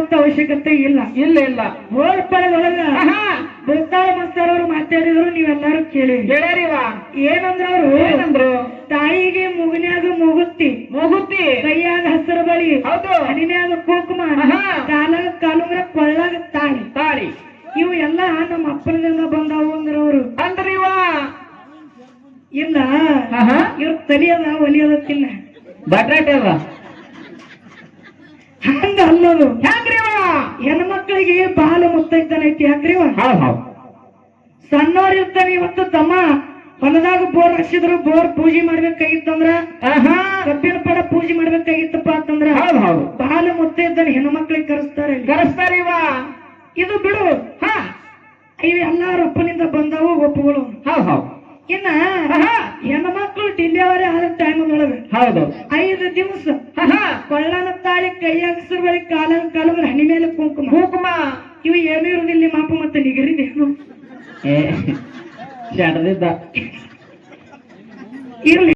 ಹೇಳುವಂತ ಅವಶ್ಯಕತೆ ಇಲ್ಲ. ಇಲ್ಲ ಇಲ್ಲ. ಹೋಳ್ಪಳದೊಳಗ ಬೋತಾಳ ಮಾಸ್ತರ್ ಅವರು ಮಾತಾಡಿದ್ರು, ನೀವೆಲ್ಲಾರು ಕೇಳ್ಯಾರಿವ. ಏನಂದ್ರು? ತಾಯಿಗೆ ಮುಗನ್ಯಾಗ ಮೂಗುತ್ತಿ, ಕೈಯಾಗ ಹಸಿರು ಬಳಿ, ಹನಿಮ್ಯಾಗ ಕುಂಕುಮ, ಕಾಲಾಗ ಕಾಲುಂಗ್ರ, ಕೊಳ್ಳಾಗ ತಾಳಿ, ಇವು ಎಲ್ಲ ನಮ್ಮ ಅಪ್ಪನದಿಂದ ಬಂದಾವು ಅಂದ್ರವ್ರು. ಇಲ್ಲ ಇವ್ರ ತಲಿಯದ ಒಲಿಯೋದಕ್ಕಿಲ್ಲ, ಬಟಾಟೆ ಅದ. ಹಂಗ ಅಲ್ಲೋದು. ಹೆಂಗ್ರಿವ? ಹೆಣ್ಮಕ್ಳಿಗೆ ಬಾಲ ಮುತ್ತೈತಾನೈತಿ. ಯಾಕ್ರಿವ? ಸಣ್ಣವ್ರ ಇರ್ತಾನೆ. ಇವತ್ತು ತಮ್ಮ ಹೊಲದಾಗ ಬೋರ್ ಹಚ್ಚಿದ್ರು, ಬೋರ್ ಪೂಜೆ ಮಾಡ್ಬೇಕಾಗಿತ್ತಂದ್ರ, ಕಬ್ಬಿನ ಪಡ ಪೂಜೆ ಮಾಡ್ಬೇಕಾಗಿತ್ತಪ್ಪ ಅಂತಂದ್ರ ಬಾಲ ಮುತ್ತೈತಾನೆ ಹೆಣ್ಮಕ್ಳಿಗೆ ಕರೆಸ್ತಾರಿವ. ಇದು ಬಿಡು. ಇವು ಎಲ್ಲಾರು ಅಪ್ಪನಿಂದ ಬಂದವು ಒಪ್ಪುಗಳು. ಇನ್ನ ಹೆಣ್ಮಕ್ಳು ಡಿಲಿವರಿ ಆದ ಟೈಮ್ದೊಳಗ 5 ದಿವಸ ಕೊಳ್ಳನ ತಾಳಿ, ಕೈಯಾಗ ಹಸಿರು ಬಳಿ, ಕಾಲಾಗ ಕಾಲುಗಳ, ಹನಿ ಮೇಲೆ ಕುಂಕುಮ, ಇವು ಏನೂ ಇರುದಿಲ್ಲ. ಮಾಪ ಮತ್ತೆ ನಿಗರಿದೇನು ಇರ್ಲಿ.